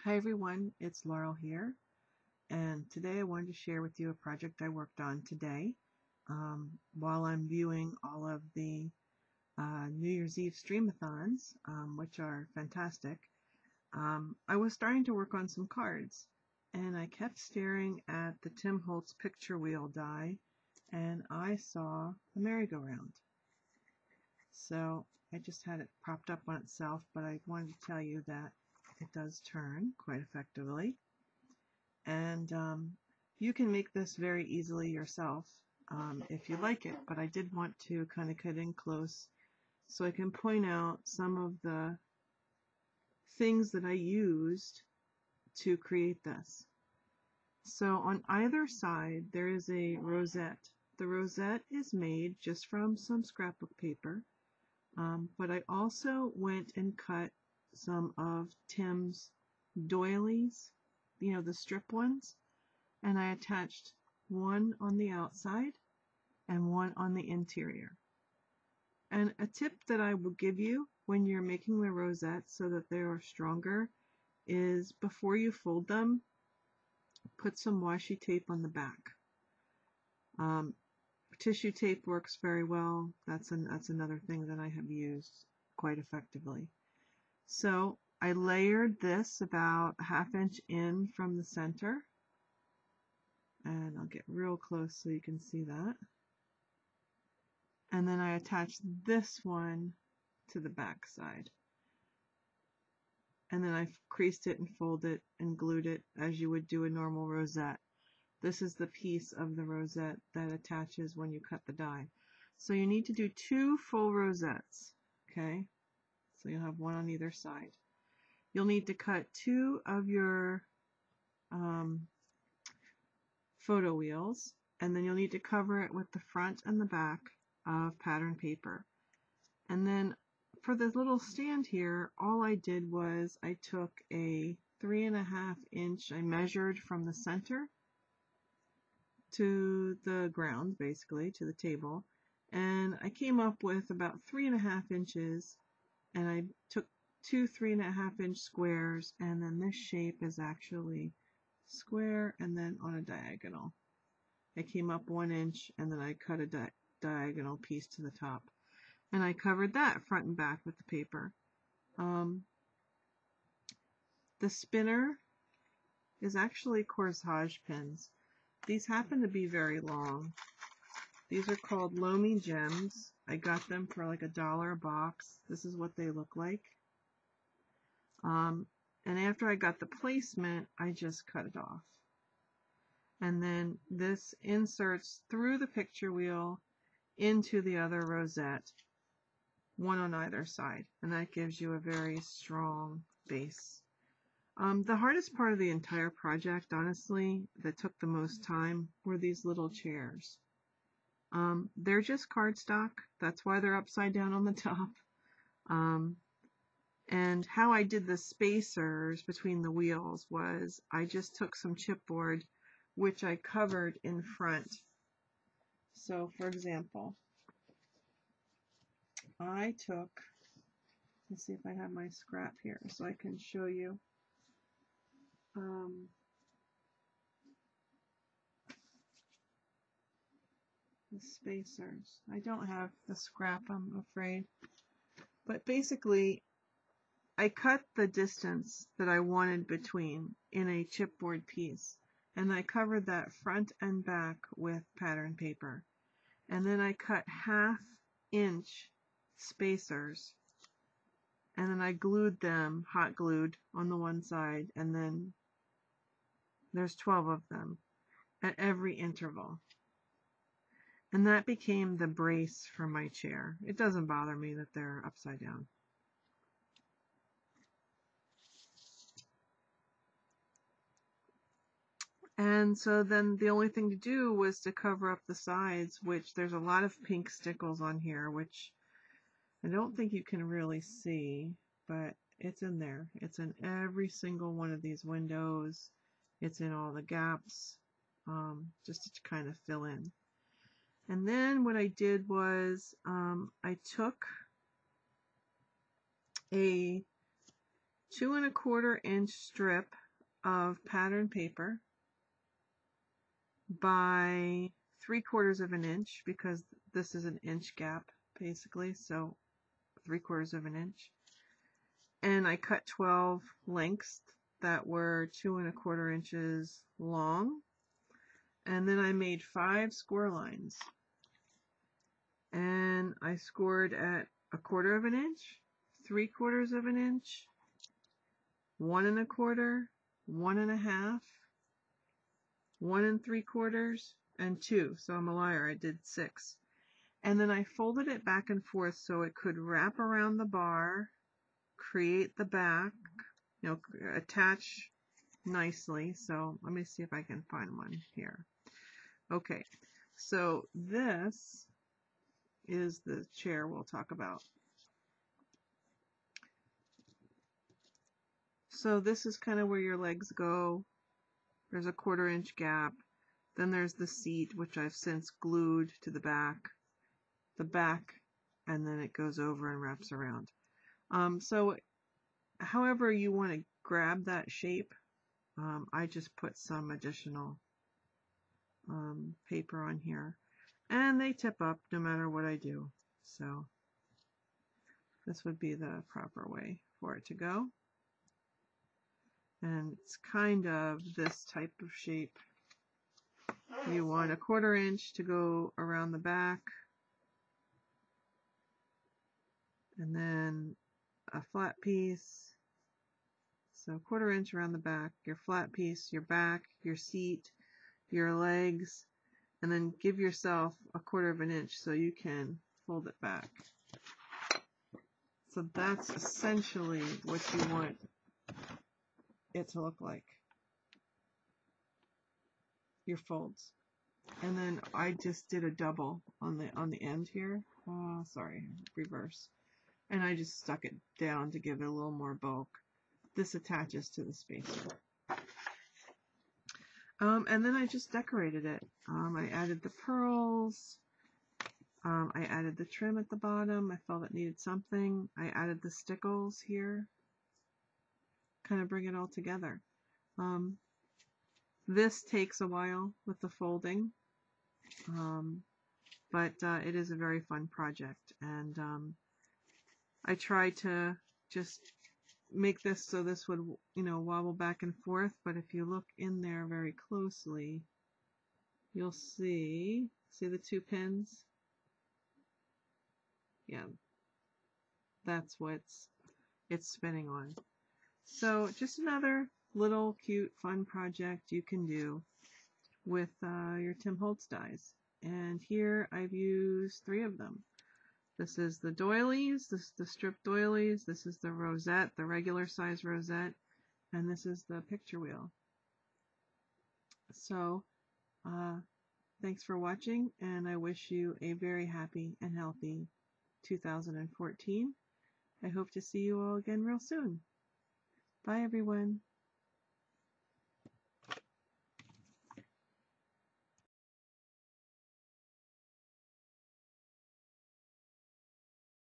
Hi everyone, it's Laurel here, and today I wanted to share with you a project I worked on today while I'm viewing all of the New Year's Eve streamathons, which are fantastic. I was starting to work on some cards, and I kept staring at the Tin Holtz picture wheel die, and I saw a merry-go-round. So I just had it propped up on itself, but I wanted to tell you that it does turn quite effectively, and you can make this very easily yourself if you like it, but I did want to kind of cut in close so I can point out some of the things that I used to create this. So on either side there is a rosette. The rosette is made just from some scrapbook paper, but I also went and cut some of Tim's doilies, you know, the strip ones, and I attached one on the outside and one on the interior. And a tip that I will give you when you're making the rosettes so that they are stronger is before you fold them, put some washi tape on the back. Tissue tape works very well. That's another thing that I have used quite effectively. So I layered this about a ½ inch in from the center, and I'll get real close so you can see that. And then I attached this one to the back side. And then I creased it and folded it and glued it as you would do a normal rosette. This is the piece of the rosette that attaches when you cut the die. So you need to do 2 full rosettes, okay? So you'll have one on either side. You'll need to cut 2 of your photo wheels, and then you'll need to cover it with the front and the back of pattern paper. And then for this little stand here, all I did was I took a 3½ inch, I measured from the center to the ground, basically, to the table, and I came up with about 3½ inches, and I took 2 3½ inch squares, and then this shape is actually square and then on a diagonal. I came up 1 inch and then I cut a diagonal piece to the top, and I covered that front and back with the paper. The spinner is actually corsage pins. These happen to be very long. These are called Lomi Gems. I got them for like $1 a box. This is what they look like. And after I got the placement, I just cut it off. And then this inserts through the picture wheel into the other rosette, one on either side. And that gives you a very strong base. The hardest part of the entire project, honestly, that took the most time, were these little chairs. They're just cardstock. That's why they're upside down on the top. And how I did the spacers between the wheels was I just took some chipboard, which I covered in front. So, for example, I took, let's see if I have my scrap here so I can show you. The spacers. I don't have the scrap, I'm afraid. But basically, I cut the distance that I wanted between in a chipboard piece, and I covered that front and back with pattern paper. And then I cut ½ inch spacers, and then I glued them, hot glued, on the one side, and then there's 12 of them at every interval. And that became the brace for my chair. It doesn't bother me that they're upside down. And so then the only thing to do was to cover up the sides, which there's a lot of pink stickles on here, which I don't think you can really see, but it's in there. It's in every single one of these windows. It's in all the gaps, just to kind of fill in. And then what I did was I took a 2 1/4 inch strip of pattern paper by 3/4 of an inch, because this is an inch gap basically, so 3/4 of an inch. And I cut 12 lengths that were 2 1/4 inches long, and then I made 5 score lines, and I scored at 1/4 of an inch, 3/4 of an inch, 1 1/4, 1 1/2, 1 3/4, and 2. So I'm a liar, I did 6. And then I folded it back and forth so it could wrap around the bar, create the back, attach nicely. So let me see if I can find one here. Okay, so this is the chair we'll talk about. So this is kind of where your legs go. There's a 1/4 inch gap. Then there's the seat, which I've since glued to the back, and then it goes over and wraps around. So however you want to grab that shape, I just put some additional paper on here, and they tip up no matter what I do. So this would be the proper way for it to go. And it's kind of this type of shape. You want a 1/4 inch to go around the back, and then a flat piece. So 1/4 inch around the back, your flat piece, your back, your seat, your legs, and then give yourself a 1/4 of an inch so you can fold it back. So that's essentially what you want it to look like, your folds. And then I just did a double on the end here. Sorry, reverse. And I just stuck it down to give it a little more bulk. This attaches to the spacer. And then I just decorated it. I added the pearls. I added the trim at the bottom. I felt it needed something. I added the stickles here. Kind of bring it all together. This takes a while with the folding, but it is a very fun project, and I tried to just make this so this would, wobble back and forth, but if you look in there very closely, you'll see the 2 pins? Yeah, that's what it's spinning on. So just another little cute fun project you can do with your Tin Holtz dies. And here I've used 3 of them. This is the doilies, this is the strip doilies, this is the rosette, the regular size rosette, and this is the picture wheel. So thanks for watching, and I wish you a very happy and healthy 2014. I hope to see you all again real soon. Bye everyone.